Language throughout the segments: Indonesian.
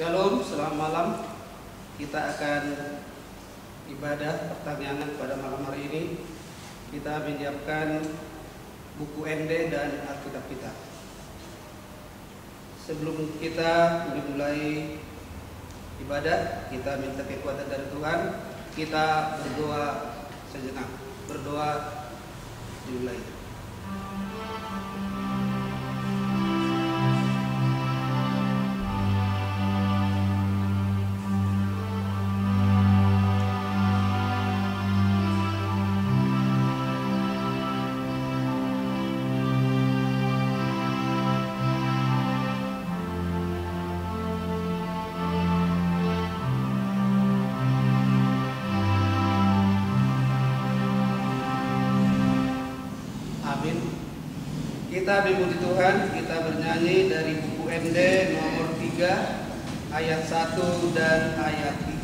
Shalom, selamat malam. Kita akan ibadah pertanyaan pada malam hari ini. Kita menyiapkan buku ND dan Alkitab kita. Sebelum kita memulai ibadah, kita minta kekuatan dari Tuhan. Kita berdoa sejenak. Berdoa dimulai. Kita memuji Tuhan, kita bernyanyi dari buku ND nomor 3 ayat 1 dan ayat 3.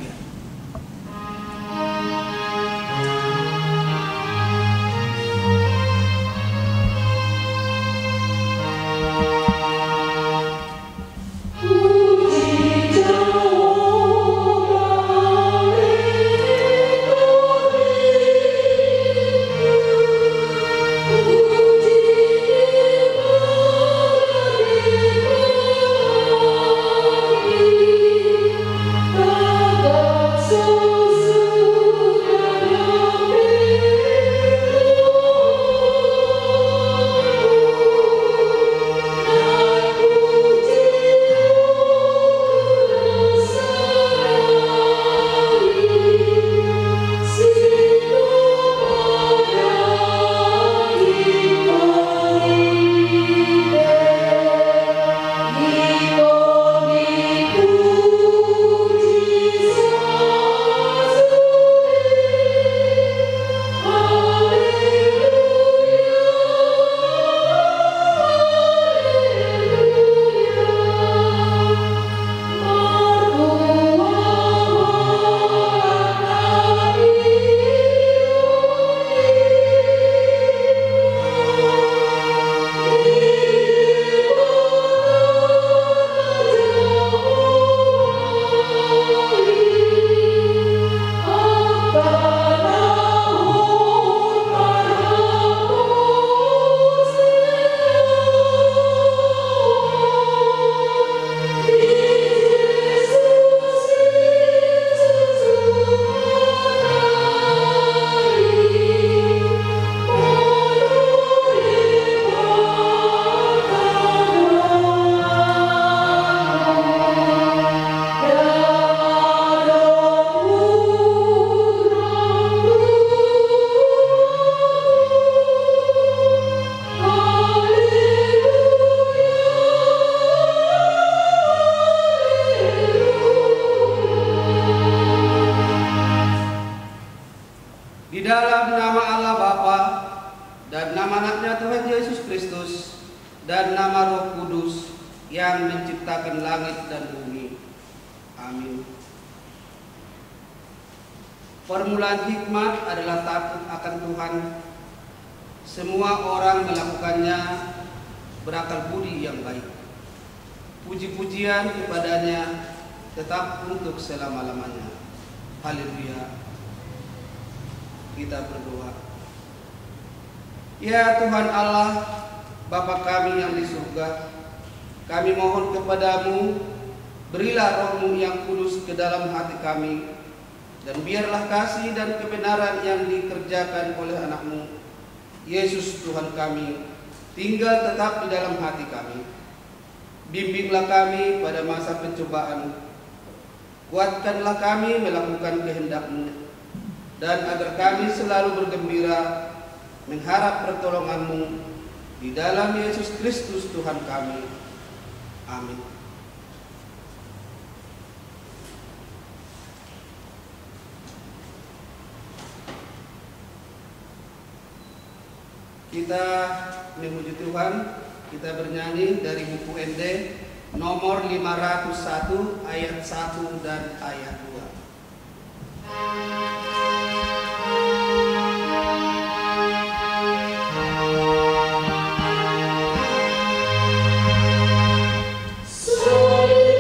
Permulaan hikmat adalah takut akan Tuhan. Semua orang melakukannya berakal budi yang baik. Puji-pujian kepadanya tetap untuk selama-lamanya. Haleluya. Kita berdoa. Ya Tuhan Allah, Bapa kami yang di surga, kami mohon kepadamu, berilah Roh-Mu yang kudus ke dalam hati kami, dan biarlah kasih dan kebenaran yang dikerjakan oleh anak-Mu, Yesus Tuhan kami, tinggal tetap di dalam hati kami. Bimbinglah kami pada masa pencobaan, kuatkanlah kami melakukan kehendak-Mu, dan agar kami selalu bergembira mengharap pertolongan-Mu di dalam Yesus Kristus Tuhan kami. Amin. Kita memuji Tuhan, kita bernyanyi dari buku ND nomor 501 ayat 1 dan ayat 2. Saling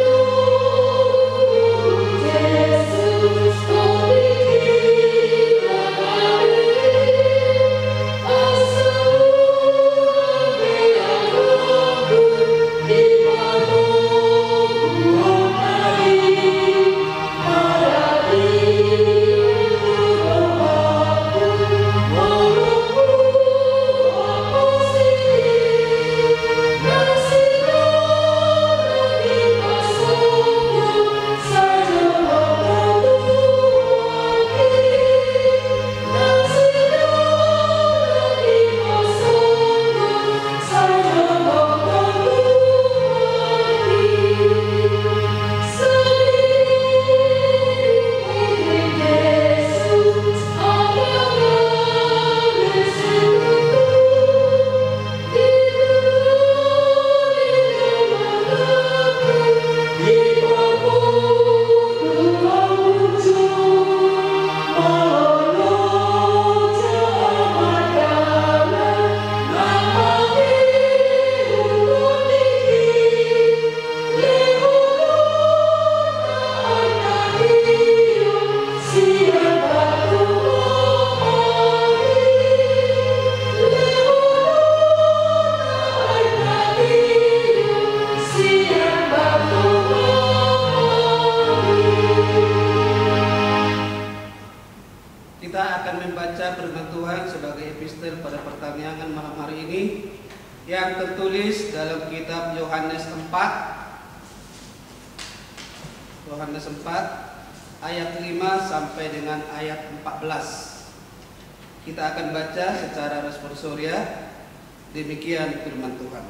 yang tertulis dalam kitab Yohanes 4 ayat 5 sampai dengan ayat 14. Kita akan baca secara responsoria. Demikian firman Tuhan.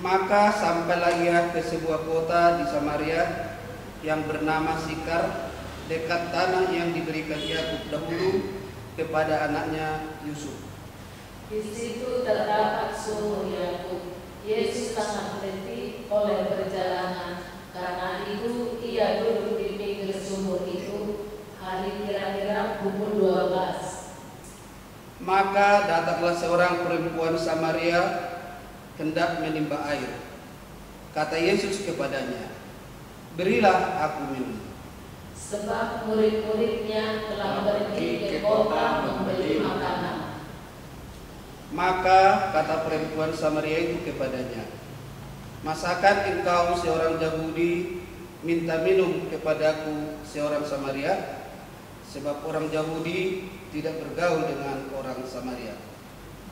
Maka sampailah ia ke sebuah kota di Samaria yang bernama Sikar, dekat tanah yang diberikan Yakub dahulu kepada anaknya Yusuf. Di situ terdapat sumur Yakub. Yesus sangat letih oleh perjalanan. Karena itu ia duduk di pinggir sumur itu. Hari kira-kira pukul 12. Maka datanglah seorang perempuan Samaria hendak menimba air. Kata Yesus kepadanya, "Berilah aku minum." Sebab murid-muridnya telah pergi ke kota membeli makanan. Maka kata perempuan Samaria itu kepadanya, "Masakan engkau seorang Yahudi minta minum kepadaku seorang Samaria? Sebab orang Yahudi tidak bergaul dengan orang Samaria."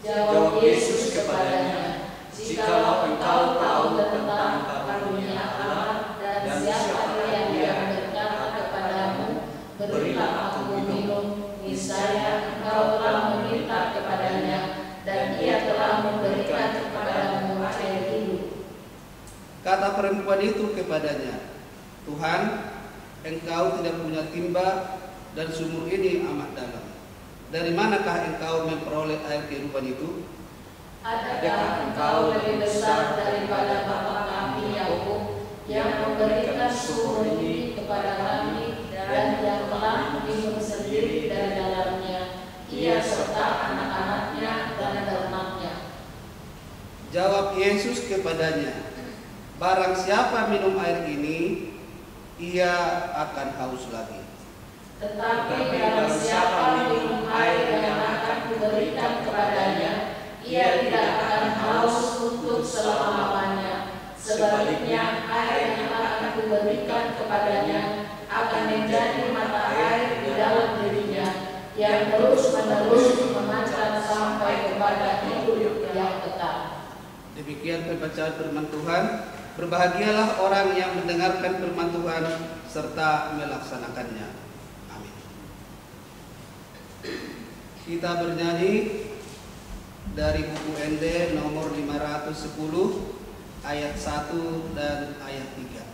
Jawab Yesus kepadanya, "Jikalau engkau tahu tentang karunia Allah dan siapa yang berkata kepadamu, berilah aku minum, niscaya engkau telah meminta kepadanya, dan ia telah memberikan kepadamu air hidup." Kata perempuan itu kepadanya, "Tuhan, engkau tidak punya timba dan sumur ini amat dalam. Dari manakah engkau memperoleh air kehidupan itu? Adakah engkau lebih besar daripada bapa kami Yakub yang memberikan sumur ini kepada kami dan yang telah minum sendiri dari dalamnya, ia serta anak-anaknya dan ternaknya?" Jawab Yesus kepadanya, "Barang siapa minum air ini, ia akan haus lagi. Tetapi barang siapa minum air yang akan kuberikan kepadanya, ia tidak akan haus untuk selama-lamanya. Sebaliknya, air yang akan kuberikan kepadanya akan menjadi mata air di dalam dirinya, yang terus-menerus memancar sampai kepada hidup yang kekal." Demikian pembacaan firman Tuhan. Berbahagialah orang yang mendengarkan firman Tuhan serta melaksanakannya. Amin. Kita bernyanyi dari buku ND nomor 510 ayat 1 dan ayat 3.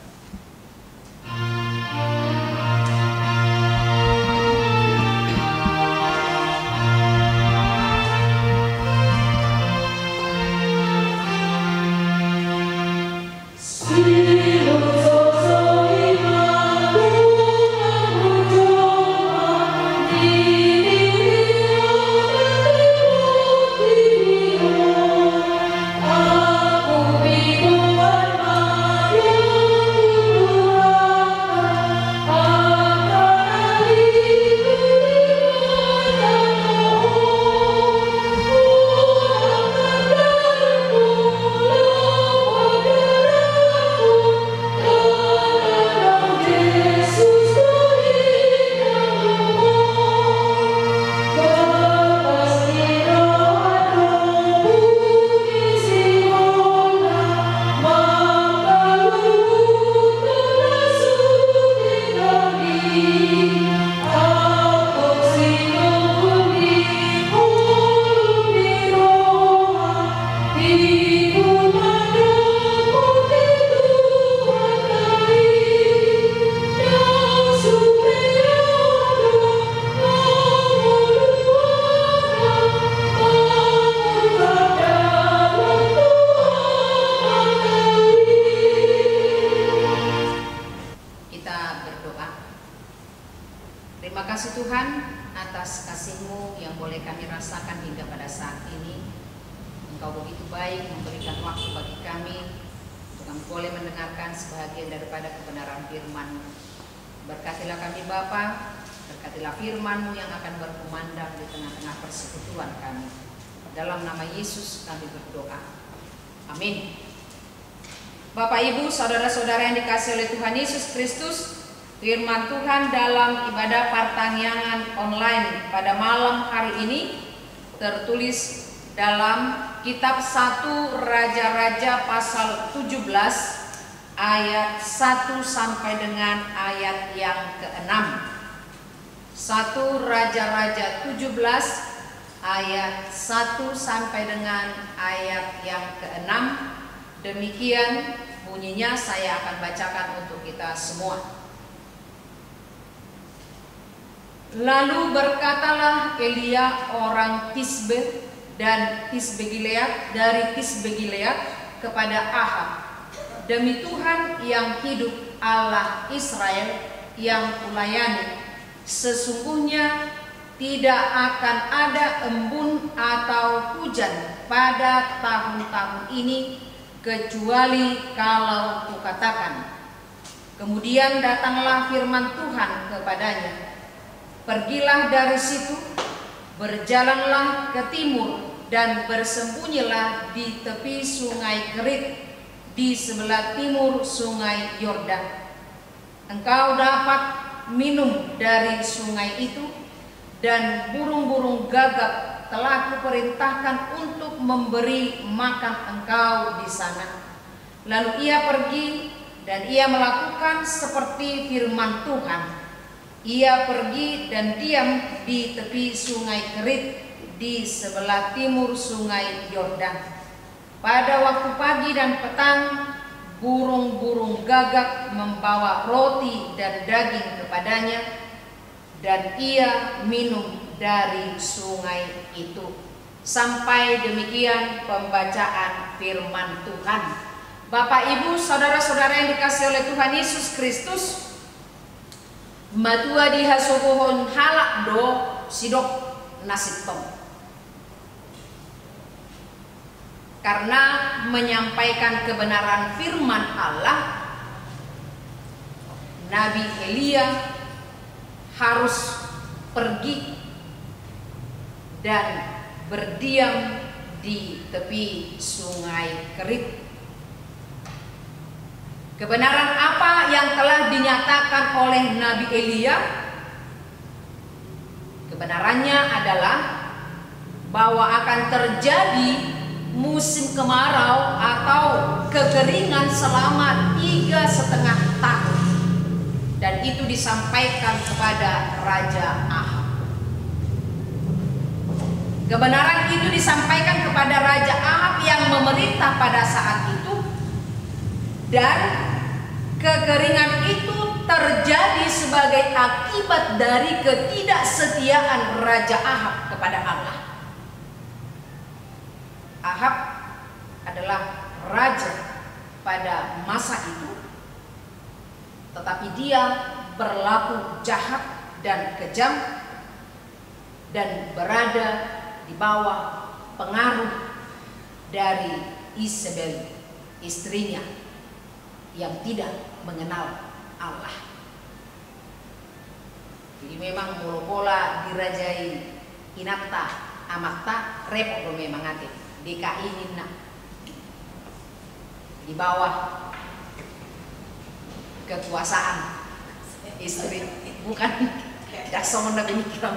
Berkatilah kami Bapa, berkatilah firman-Mu yang akan berkumandang di tengah-tengah persekutuan kami. Dalam nama Yesus kami berdoa. Amin. Bapak, Ibu, saudara-saudara yang dikasihi oleh Tuhan Yesus Kristus, firman Tuhan dalam ibadah pertanyaan online pada malam hari ini tertulis dalam kitab 1 Raja-Raja pasal 17 ayat 1 sampai dengan ayat yang ke-6. 1 Raja-Raja 17 ayat 1 sampai dengan ayat yang ke-6. Demikian bunyinya, saya akan bacakan untuk kita semua. Lalu berkatalah Elia orang Tisbe dan Tisbe Gilead dari Tisbe Gilead kepada Ahab, demi Tuhan yang hidup, Allah Israel yang kulayani, sesungguhnya tidak akan ada embun atau hujan pada tahun-tahun ini, kecuali kalau kukatakan. Kemudian datanglah firman Tuhan kepadanya, pergilah dari situ, berjalanlah ke timur, dan bersembunyilah di tepi sungai Kerit, di sebelah timur sungai Yordan. Engkau dapat minum dari sungai itu, dan burung-burung gagak telah kuperintahkan untuk memberi makan engkau di sana. Lalu ia pergi dan ia melakukan seperti firman Tuhan. Ia pergi dan diam di tepi sungai Kerit di sebelah timur sungai Yordan. Pada waktu pagi dan petang, burung-burung gagak membawa roti dan daging kepadanya, dan ia minum dari sungai itu. Sampai demikian pembacaan firman Tuhan. Bapak, Ibu, saudara-saudara yang dikasihi oleh Tuhan Yesus Kristus, matua dihasobohon halak do sidok nasib tom. Karena menyampaikan kebenaran firman Allah, Nabi Elia harus pergi dan berdiam di tepi sungai Kerit. Kebenaran apa yang telah dinyatakan oleh Nabi Elia? Kebenarannya adalah bahwa akan terjadi musim kemarau atau kekeringan selama 3,5 tahun. Dan itu disampaikan kepada Raja Ahab. Kebenaran itu disampaikan kepada Raja Ahab yang memerintah pada saat itu. Dan kekeringan itu terjadi sebagai akibat dari ketidaksetiaan Raja Ahab kepada Allah. Ahab adalah raja pada masa itu, tetapi dia berlaku jahat dan kejam dan berada di bawah pengaruh dari Isabel, istrinya yang tidak mengenal Allah. Jadi memang mula-mula dirajai Inata Amakta repot memang ate DKI Nina di bawah kekuasaan istri, bukan tidak sama demikian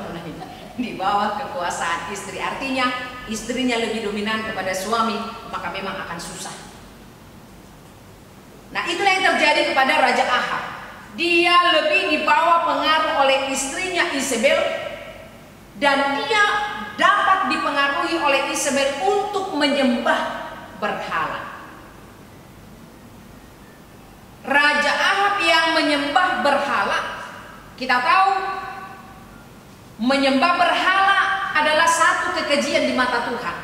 di bawah kekuasaan istri, artinya istrinya lebih dominan kepada suami, maka memang akan susah. Nah, itulah yang terjadi kepada Raja Ahab. Dia lebih dibawa pengaruh oleh istrinya Isabel, dan dia dapat dipengaruhi oleh Isabel untuk menyembah berhala. Raja Ahab yang menyembah berhala, kita tahu menyembah berhala adalah satu kekejian di mata Tuhan.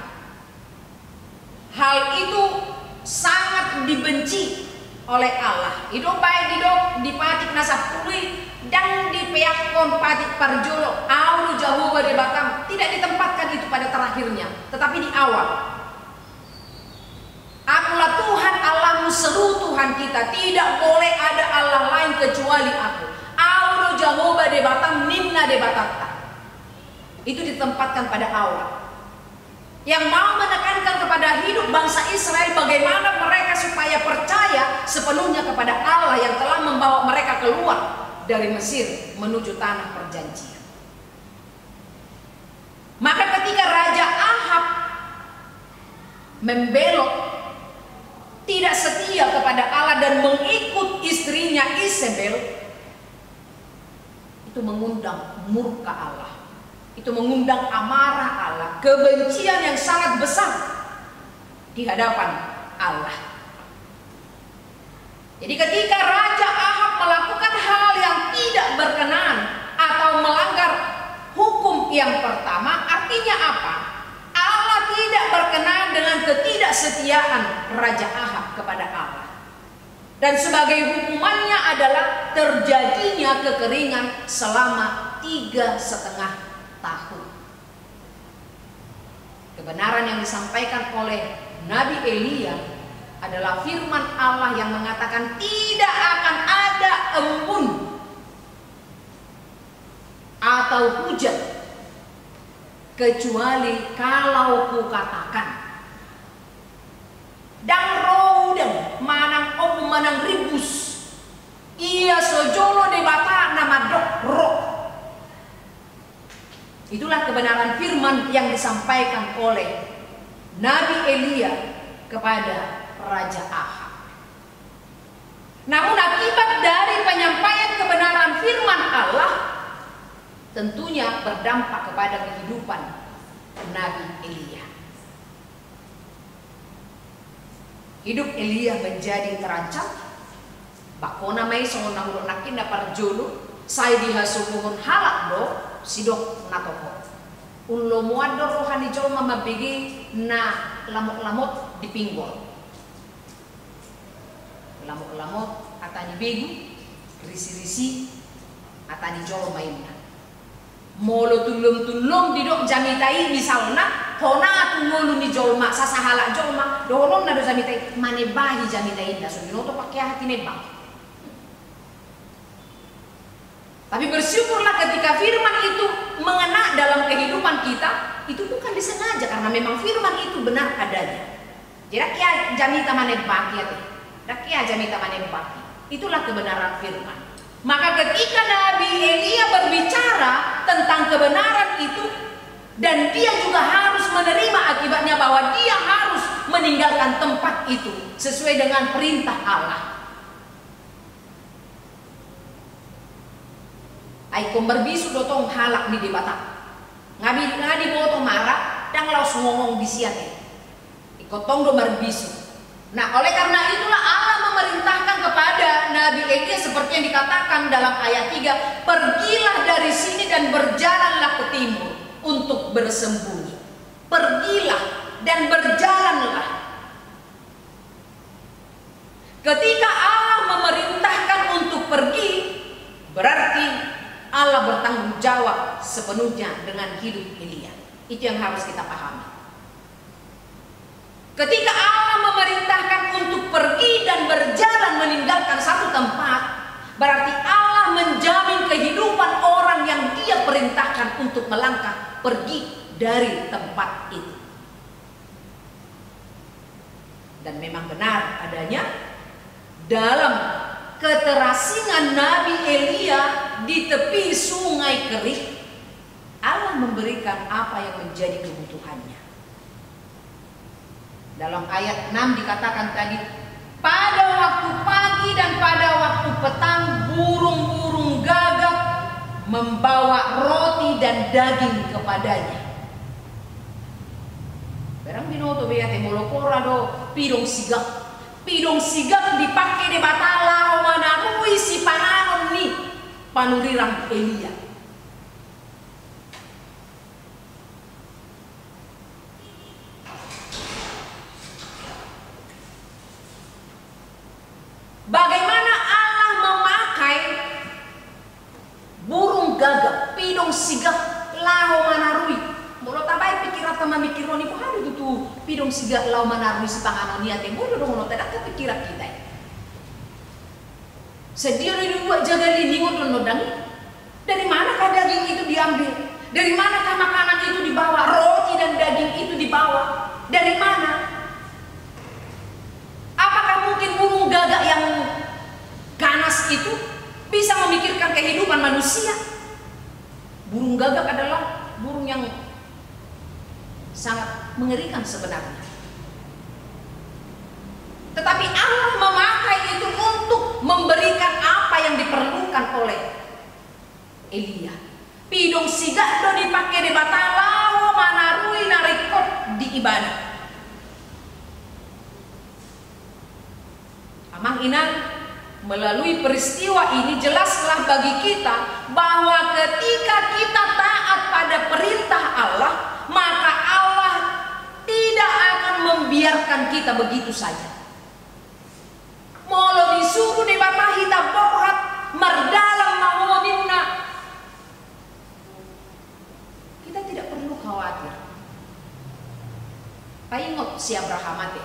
Hal itu sangat dibenci oleh Allah. Hidup baik di patik nasab pulih dan di peakon patik parjolo auru Jehovah di Batam. Tidak ditempatkan itu pada terakhirnya, tetapi di awal. Akulah Tuhan Allahmu, seru Tuhan kita, tidak boleh ada Allah lain kecuali aku. Auru Jehovah di Batam, Nimna di Batata. Itu ditempatkan pada awal. Yang mau menekankan kepada hidup bangsa Israel bagaimana mereka supaya percaya sepenuhnya kepada Allah yang telah membawa mereka keluar dari Mesir menuju tanah perjanjian. Maka ketika Raja Ahab membelok, tidak setia kepada Allah dan mengikut istrinya Isabel, itu mengundang murka Allah, itu mengundang amarah Allah, kebencian yang sangat besar di hadapan Allah. Jadi ketika Raja Ahab melakukan hal yang tidak berkenan atau melanggar hukum yang pertama, artinya apa? Allah tidak berkenan dengan ketidaksetiaan Raja Ahab kepada Allah. Dan sebagai hukumannya adalah terjadinya kekeringan selama 3,5 tahun. Kebenaran yang disampaikan oleh Nabi Elia adalah firman Allah yang mengatakan tidak akan ada embun atau hujan kecuali kalau kukatakan. Dan rodan manang manang ribus ia sojolo de bata nama dok roh. Itulah kebenaran firman yang disampaikan oleh Nabi Elia kepada Raja Ahab. Namun akibat dari penyampaian kebenaran firman Allah tentunya berdampak kepada kehidupan Nabi Elia. Hidup Elia menjadi terancam. Bakona mai songon nang nakin dapat jolo saya dihasumun halak do sidok natoko. Unlo muado rohani jolo mabigi na lamok-lamok di pinggol. Lamok-lamok atani begu risi-risi atani jolo mainna. Molo tulum-tulum didok jamitai misalna hona tungolu ni jolma sasahala jolma dohonom na do jamitai manebahi jamitai inda so binoto pakai hati nebang. Tapi bersyukurlah ketika firman itu mengena dalam kehidupan kita, itu bukan disengaja karena memang firman itu benar adanya. Jadi rakyat jamita manebaki ya teh. Rakyat jamita manebaki. Itulah kebenaran firman. Maka ketika Nabi Elia berbicara tentang kebenaran itu dan dia juga harus menerima akibatnya bahwa dia harus meninggalkan tempat itu sesuai dengan perintah Allah. Aikom berbisu dotong halak di debata. Ngadi boto marah dan laus ngomong bisiate. Ikotong do berbisu. Nah, oleh karena itulah Allah memerintahkan kepada Nabi Elia seperti yang dikatakan dalam ayat 3, pergilah dari sini dan berjalanlah ke timur untuk bersembunyi. Pergilah dan berjalanlah. Ketika Allah memerintahkan untuk pergi, berarti Allah bertanggung jawab sepenuhnya dengan hidup Elia. Itu yang harus kita pahami. Ketika Allah memerintahkan untuk pergi dan berjalan meninggalkan satu tempat, berarti Allah menjamin kehidupan orang yang dia perintahkan untuk melangkah pergi dari tempat itu. Dan memang benar adanya dalam keterasingan Nabi Elia di tepi sungai Kerih, Allah memberikan apa yang menjadi kebutuhannya. Dalam ayat 6 dikatakan tadi, pada waktu pagi dan pada waktu petang burung-burung gagak membawa roti dan daging kepadanya. Barang binoto beate molokora do pidong sigap. Pidong sigap dipakai di batala manarui si pananon ni panurirang Elia. Bagaimana Allah memakai burung gagak, pidong sigap, lau manarui. Molo tabai pikiran sama mikironi ko hari itu pidong sigap lau manarui si panganon niate. Molo dong tidak kepikiran kita. Sedia dibuat jaga liningon nodang. Dari manakah daging itu diambil? Dari manakah makanan itu dibawa? Roti dan daging itu dibawa. Dari mana? Apakah mungkin burung gagak yang ganas itu bisa memikirkan kehidupan manusia? Burung gagak adalah burung yang sangat mengerikan sebenarnya. oleh Elia. Pidong siga do dipakai di batalau manarui narikot di ibadah. Amang Inang, melalui peristiwa ini jelaslah bagi kita bahwa ketika kita taat pada perintah Allah, maka Allah tidak akan membiarkan kita begitu saja. Molo disuruh dibatahi tabohat merdalam mahoninna, kita tidak perlu khawatir. Paingot si Abraham mati.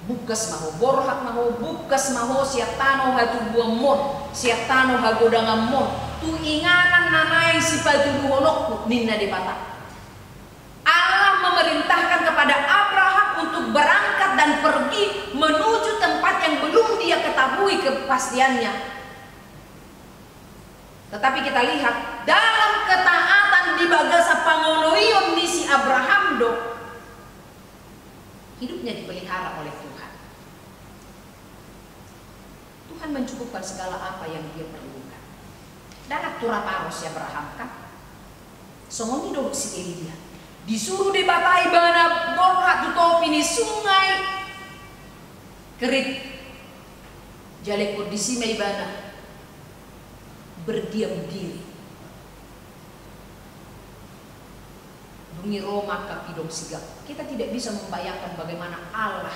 Bukas maho, borhat maho, bukas maho, siap tano hatu buang mon, siap tano hagodangan mon. Tu inganan nanai si patu buhonokku ninna dibata. Allah memerintahkan kepada Abraham untuk berangkat dan pergi menuju tempat yang belum dia ketahui kepastiannya. Tetapi kita lihat dalam ketaatan di bagasa pangoloion di si Abraham do, hidupnya dipelihara oleh Tuhan. Tuhan mencukupkan segala apa yang dia perlukan. Dan atura paros si Abraham kan. Songoni do si Elia. Disuruh dibatai bana borhat tutopi ni sungai Kerit. Jalekot di simai bana berdiam diri. Bunyi Roma kapidong sigap. Kita tidak bisa membayangkan bagaimana Allah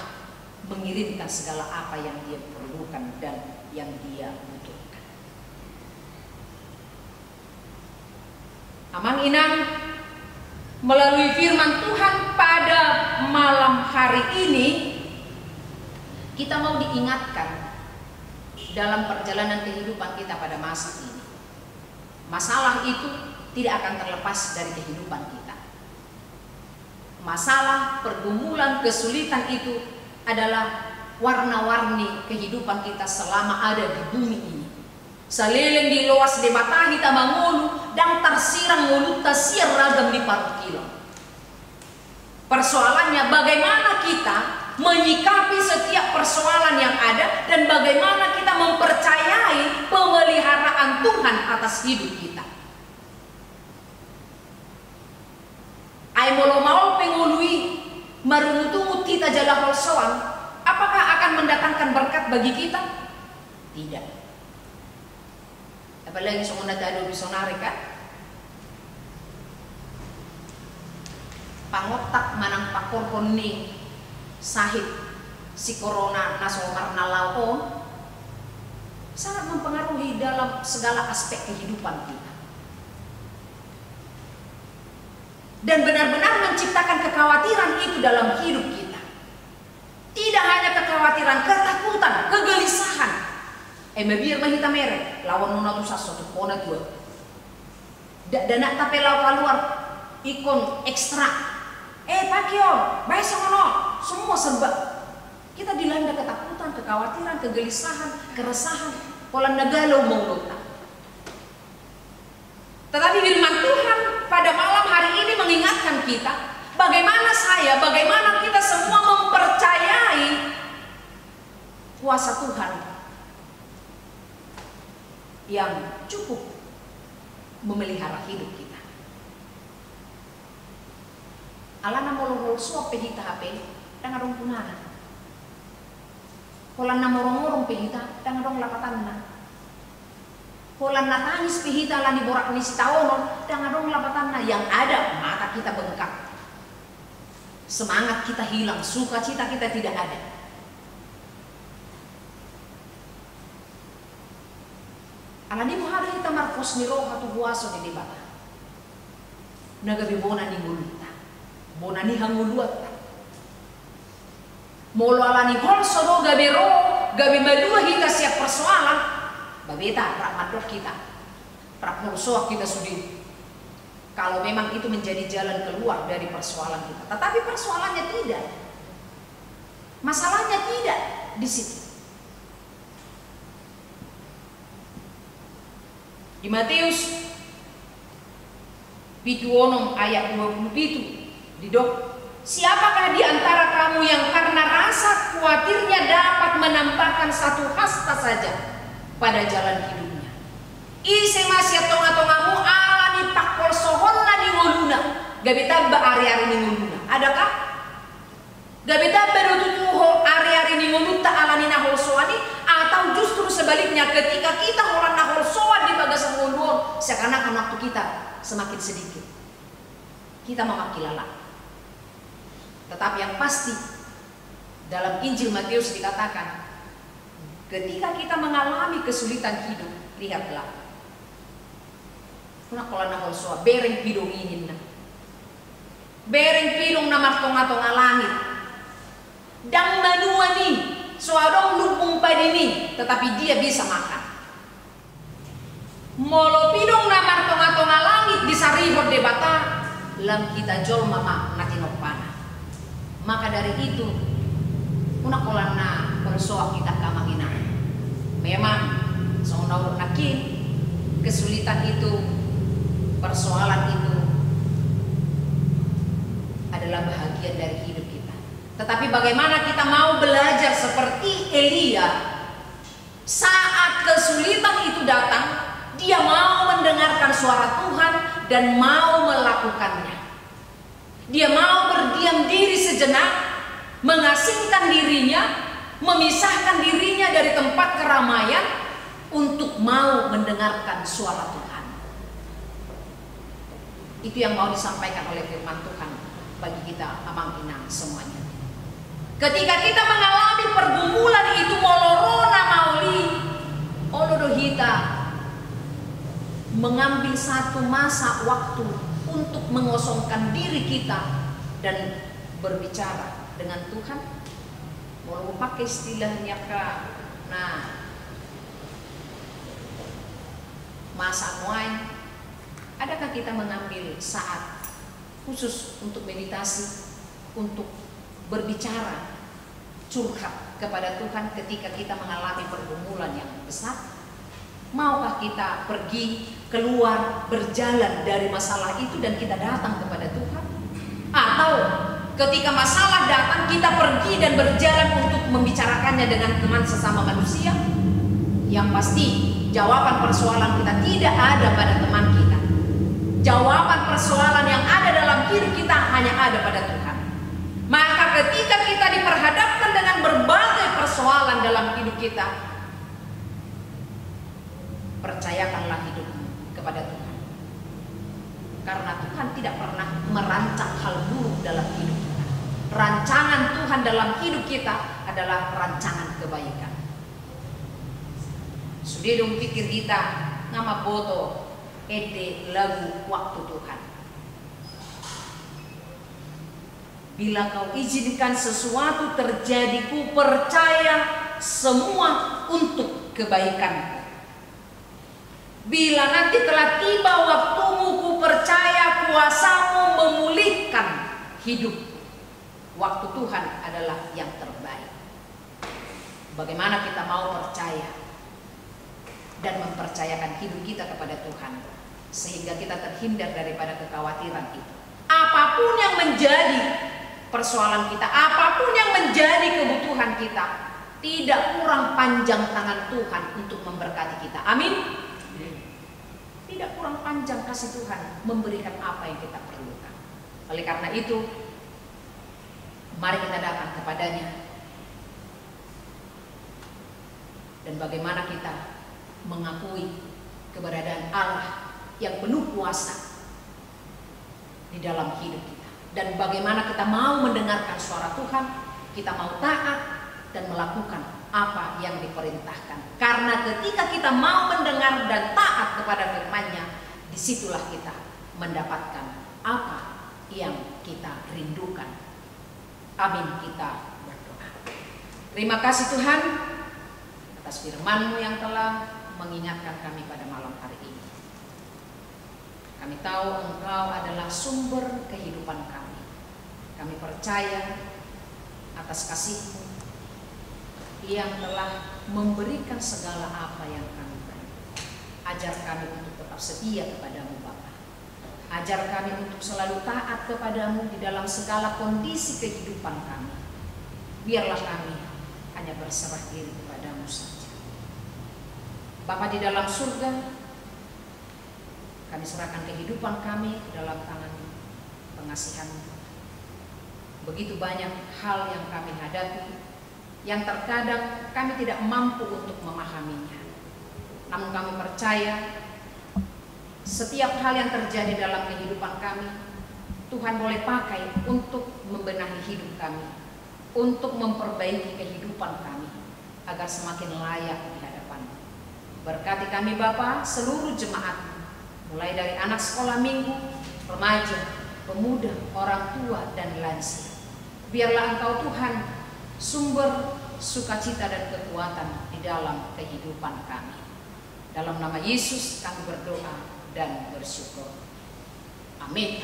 mengirimkan segala apa yang dia perlukan dan yang dia butuhkan. Amang Inang, melalui firman Tuhan pada malam hari ini, kita mau diingatkan dalam perjalanan kehidupan kita pada masa ini. Masalah itu tidak akan terlepas dari kehidupan kita. Masalah, pergumulan, kesulitan itu adalah warna-warni kehidupan kita selama ada di bumi ini. Saleleng di loas de batahi tamangolu dan tersirang mulut tasir ragam di paruh kilau. Persoalannya bagaimana kita menyikapi setiap persoalan yang ada dan bagaimana kita mempercayai pemeliharaan Tuhan atas hidup kita. Ai molo mau pengului marumutungut kita jala holsoan, apakah akan mendatangkan berkat bagi kita? Tidak. Apalagi sumuna dado bisonari kan? Pangotak manang pakorhon ni sahid si corona nasomar nalao sangat mempengaruhi dalam segala aspek kehidupan kita. Dan benar-benar menciptakan kekhawatiran itu dalam hidup kita. Tidak hanya kekhawatiran, ketakutan, kegelisahan. Mebir mahita mere, lawan nona tu sasot pona tua. Dana tape lau keluar ikon ekstra. Pakio, baik semono, semua serba. Kita dilanda ketakutan, kekhawatiran, kegelisahan, keresahan, pola nagalo mengluta. Tetapi firman Tuhan pada malam hari ini mengingatkan kita, bagaimana kita semua mempercayai kuasa Tuhan yang cukup memelihara hidup kita. Alana molong suap pehita HP, dan adong punana. Kolan na morong-morong pehita, dan adong lapatanna. Kolan natangis pihita lani borak ni sitaonon dan adong lapatanna yang ada mata kita bengkak, semangat kita hilang, sukacita kita tidak ada. Alani muhari kita markos ni roh hatu buaso di debata. Nagabi bona ni mulita, bona ni hanguluat. Molo alani holso do gabi roh, gabi madua hita siap persoalan. Babeta rak madok kita, rak musuh kita sudi. Kalau memang itu menjadi jalan keluar dari persoalan kita, tetapi persoalannya tidak, masalahnya tidak di situ. Di Matius 7 ayat 27 didok, siapakah di antara kamu yang karena rasa khawatirnya dapat menampakkan satu hasta saja pada jalan hidupnya? Ise masih tonga-tongamu alami pakol sohonna di ngoluna. Gabita ba ari-ari ni ngoluna. Adakah? Gabita berututuho ari-ari ni ngoluna alani nahol soani, atau justru sebaliknya ketika kita orang nahol soan di bagasan ngolun, seakan-akan waktu kita semakin sedikit. Kita memakai lalat. Tetapi yang pasti dalam Injil Matius dikatakan, ketika kita mengalami kesulitan hidup, lihatlah. Kuna kola nahol soa bereng pidong inin na. Bereng pidong na martonga-tonga langit. Dang manua ni, soadong lupung padini, tetapi dia bisa makan. Molo pidong na martonga-tonga langit disarihod de bata, lam kita jol mama natinok pana. Maka dari itu, una kola na bersoa kita kamangina. Memang seunau nakin kesulitan itu, persoalan itu adalah bahagian dari hidup kita. Tetapi bagaimana kita mau belajar seperti Elia, saat kesulitan itu datang, dia mau mendengarkan suara Tuhan dan mau melakukannya. Dia mau berdiam diri sejenak, mengasingkan dirinya, memisahkan dirinya dari tempat keramaian untuk mau mendengarkan suara Tuhan. Itu yang mau disampaikan oleh firman Tuhan bagi kita amang inang semuanya. Ketika kita mengalami pergumulan itu molorona mauli, olodohita mengambil satu masa waktu untuk mengosongkan diri kita dan berbicara dengan Tuhan. Mau pakai istilahnya kak, nah masa muai, adakah kita mengambil saat khusus untuk meditasi, untuk berbicara, curhat kepada Tuhan ketika kita mengalami pergumulan yang besar? Maukah kita pergi keluar, berjalan dari masalah itu dan kita datang kepada Tuhan? Atau ketika masalah datang kita pergi dan berjalan untuk membicarakannya dengan teman sesama manusia? Yang pasti jawaban persoalan kita tidak ada pada teman kita. Jawaban persoalan yang ada dalam diri kita hanya ada pada Tuhan. Maka ketika kita diperhadapkan dengan berbagai persoalan dalam hidup kita, percayakanlah hidupmu kepada Tuhan. Karena Tuhan tidak pernah merancang hal buruk dalam hidup kita. Rancangan Tuhan dalam hidup kita adalah rancangan kebaikan. Sudah dong pikir kita ngama boto ede lagu waktu Tuhan. Bila kau izinkan sesuatu terjadi, ku percaya semua untuk kebaikan. Bila nanti telah tiba waktumu, ku percaya kuasamu memulihkan hidup. Waktu Tuhan adalah yang terbaik. Bagaimana kita mau percaya dan mempercayakan hidup kita kepada Tuhan, sehingga kita terhindar daripada kekhawatiran itu. Apapun yang menjadi persoalan kita, apapun yang menjadi kebutuhan kita, tidak kurang panjang tangan Tuhan untuk memberkati kita. Amin. Tidak kurang panjang kasih Tuhan memberikan apa yang kita perlukan. Oleh karena itu, mari kita datang kepadanya. Dan bagaimana kita mengakui keberadaan Allah yang penuh kuasa di dalam hidup kita. Dan bagaimana kita mau mendengarkan suara Tuhan, kita mau taat dan melakukan apa yang diperintahkan. Karena ketika kita mau mendengar dan taat kepada firman-Nya, disitulah kita mendapatkan apa yang kita rindukan. Amin, kita berdoa. Terima kasih Tuhan atas firman-Mu yang telah mengingatkan kami pada malam hari ini. Kami tahu Engkau adalah sumber kehidupan kami. Kami percaya atas kasih-Mu yang telah memberikan segala apa yang kami beri. Ajar kami untuk tetap setia kepadamu Bapa. Ajar kami untuk selalu taat kepadamu di dalam segala kondisi kehidupan kami. Biarlah kami hanya berserah diri kepadamu saja. Bapa di dalam surga, Kami serahkan kehidupan kami dalam tangan pengasihan-Mu. Begitu banyak hal yang kami hadapi, yang terkadang kami tidak mampu untuk memahaminya. Namun kami percaya setiap hal yang terjadi dalam kehidupan kami, Tuhan boleh pakai untuk membenahi hidup kami, untuk memperbaiki kehidupan kami, agar semakin layak di hadapan-Mu. Berkati kami Bapa, seluruh jemaat, mulai dari anak sekolah minggu, remaja, pemuda, orang tua, dan lansia. Biarlah Engkau Tuhan sumber sukacita dan kekuatan di dalam kehidupan kami. Dalam nama Yesus kami berdoa dan bersyukur. Amin.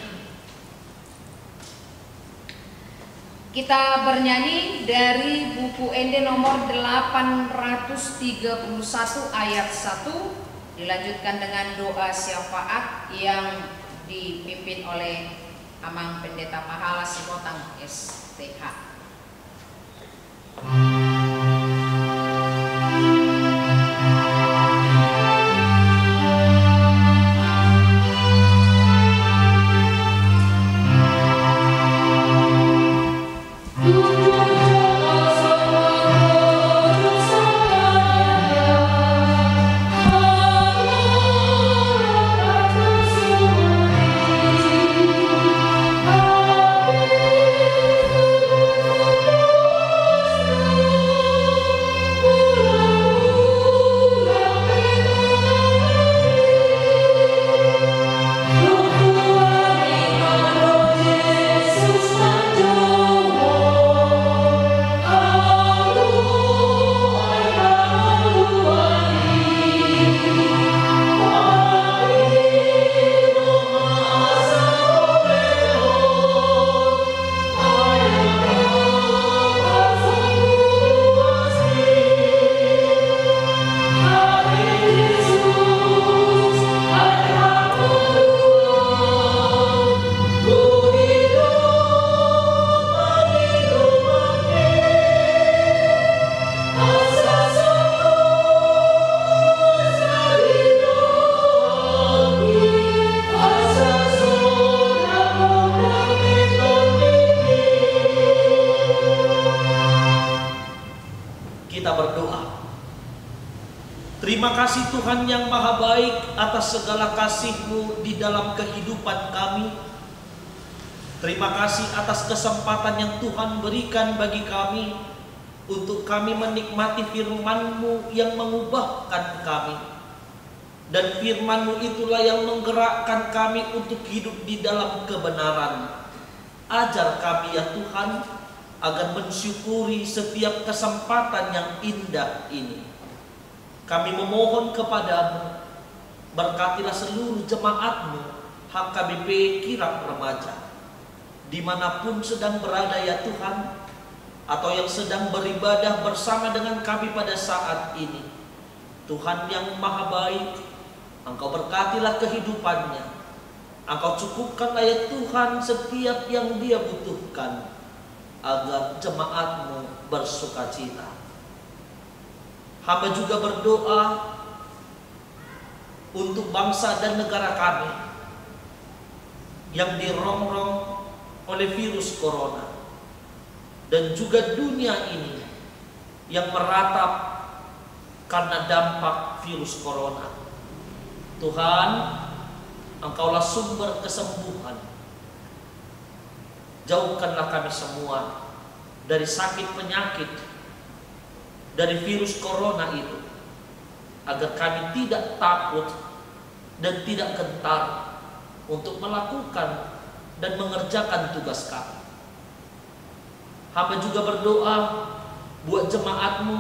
Kita bernyanyi dari buku Ende nomor 831 ayat 1, dilanjutkan dengan doa syafaat yang dipimpin oleh Amang Pendeta Pahala Sibotang STH. Terima kasih Tuhan yang maha baik atas segala kasih-Mu di dalam kehidupan kami. Terima kasih atas kesempatan yang Tuhan berikan bagi kami untuk kami menikmati firman-Mu yang mengubahkan kami. Dan firman-Mu itulah yang menggerakkan kami untuk hidup di dalam kebenaran. Ajar kami ya Tuhan agar mensyukuri setiap kesempatan yang indah ini. Kami memohon kepadamu, berkatilah seluruh jemaat-Mu HKBP Kirap Remaja, dimanapun sedang berada ya Tuhan, atau yang sedang beribadah bersama dengan kami pada saat ini. Tuhan yang maha baik, Engkau berkatilah kehidupannya, Engkau cukupkanlah ya Tuhan setiap yang dia butuhkan, agar jemaat-Mu bersukacita. Hamba juga berdoa untuk bangsa dan negara kami yang dirongrong oleh virus corona, dan juga dunia ini yang meratap karena dampak virus corona. Tuhan, Engkaulah sumber kesembuhan. Jauhkanlah kami semua dari sakit penyakit, dari virus corona itu, agar kami tidak takut dan tidak gentar untuk melakukan dan mengerjakan tugas kami. Hamba juga berdoa buat jemaat-Mu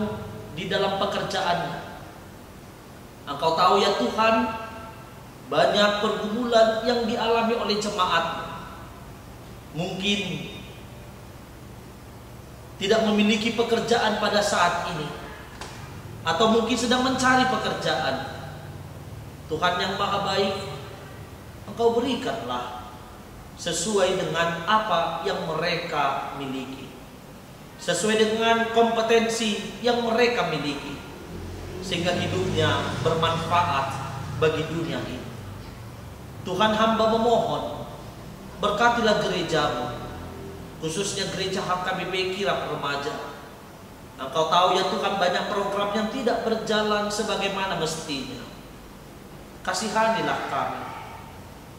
di dalam pekerjaannya. Engkau tahu ya Tuhan, banyak pergumulan yang dialami oleh jemaat-Mu. Mungkin tidak memiliki pekerjaan pada saat ini, atau mungkin sedang mencari pekerjaan. Tuhan yang maha baik, Engkau berikanlah sesuai dengan apa yang mereka miliki, sesuai dengan kompetensi yang mereka miliki, sehingga hidupnya bermanfaat bagi dunia ini. Tuhan, hamba memohon, berkatilah gerejamu, khususnya gereja HKBP Kirap Remaja. Engkau tahu ya Tuhan, banyak program yang tidak berjalan sebagaimana mestinya. Kasihanilah kami.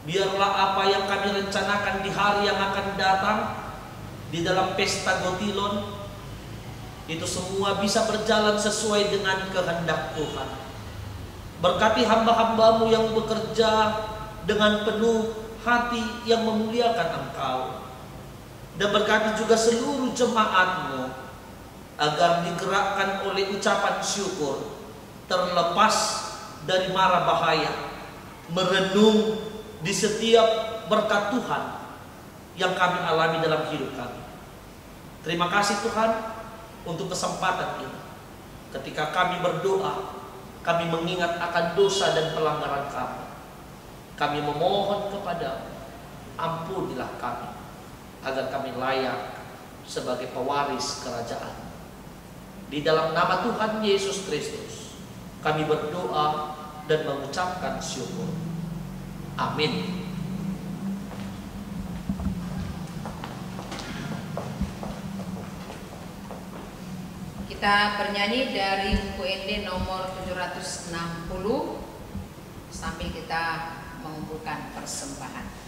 Biarlah apa yang kami rencanakan di hari yang akan datang, di dalam pesta Gotilon, itu semua bisa berjalan sesuai dengan kehendak Tuhan. Berkati hamba-hambamu yang bekerja dengan penuh hati yang memuliakan Engkau. Dan berkati juga seluruh jemaatmu, agar digerakkan oleh ucapan syukur, terlepas dari mara bahaya, merenung di setiap berkat Tuhan yang kami alami dalam hidup kami. Terima kasih Tuhan untuk kesempatan ini. Ketika kami berdoa, kami mengingat akan dosa dan pelanggaran kami. Kami memohon kepadamu, ampunilah kami, agar kami layak sebagai pewaris kerajaan. Di dalam nama Tuhan Yesus Kristus, kami berdoa dan mengucapkan syukur. Amin. Kita bernyanyi dari buku ND nomor 760 sambil kita mengumpulkan persembahan.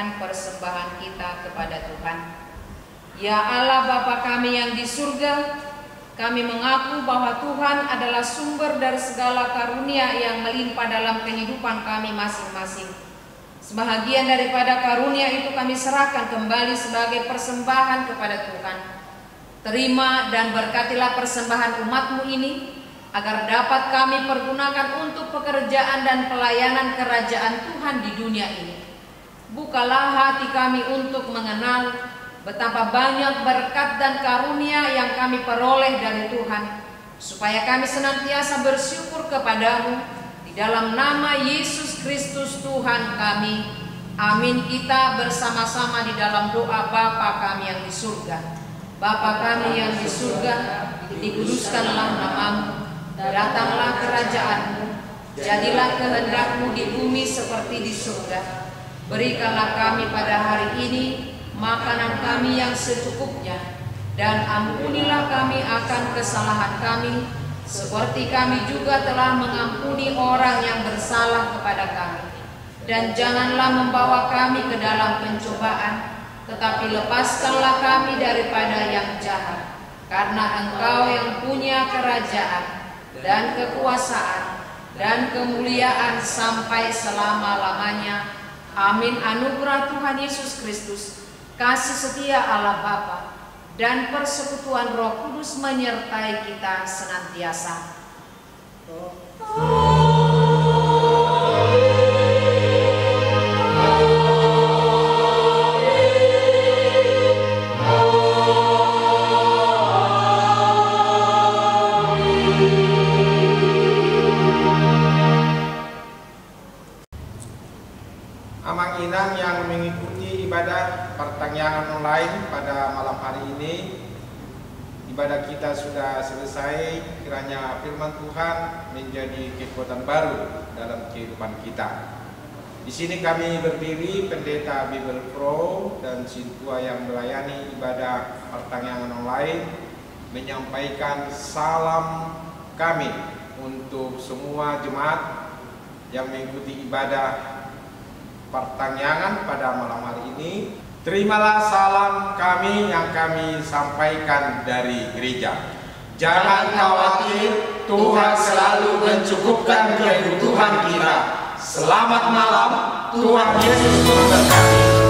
Persembahan kita kepada Tuhan. Ya Allah Bapa kami yang di surga, kami mengaku bahwa Tuhan adalah sumber dari segala karunia yang melimpah dalam kehidupan kami masing-masing. Sebahagian daripada karunia itu kami serahkan kembali sebagai persembahan kepada Tuhan. Terima dan berkatilah persembahan umat-Mu ini, agar dapat kami pergunakan untuk pekerjaan dan pelayanan kerajaan Tuhan di dunia ini. Bukalah hati kami untuk mengenal betapa banyak berkat dan karunia yang kami peroleh dari Tuhan, supaya kami senantiasa bersyukur kepadamu di dalam nama Yesus Kristus Tuhan kami. Amin. Kita bersama-sama di dalam doa Bapa kami yang di surga. Bapa kami yang di surga, dikuduskanlah namamu, datanglah kerajaanmu, jadilah kehendak-Mu di bumi seperti di surga. Berikanlah kami pada hari ini makanan kami yang secukupnya, dan ampunilah kami akan kesalahan kami, seperti kami juga telah mengampuni orang yang bersalah kepada kami. Dan janganlah membawa kami ke dalam pencobaan, tetapi lepaskanlah kami daripada yang jahat. Karena Engkau yang punya kerajaan dan kekuasaan dan kemuliaan sampai selama-lamanya. Amin. Anugerah Tuhan Yesus Kristus, kasih setia Allah Bapa, dan persekutuan Roh Kudus menyertai kita senantiasa. Amang Inang yang mengikuti ibadah pertanyaan online pada malam hari ini, ibadah kita sudah selesai. Kiranya firman Tuhan menjadi kekuatan baru dalam kehidupan kita. Di sini kami berdiri, Pendeta Bible Pro dan Sintua yang melayani ibadah pertanyaan online, menyampaikan salam kami untuk semua jemaat yang mengikuti ibadah pertangyangan pada malam hari ini. Terimalah salam kami yang kami sampaikan dari gereja. Jangan khawatir, Tuhan selalu mencukupkan kebutuhan kita. Selamat malam, Tuhan Yesus memberkati.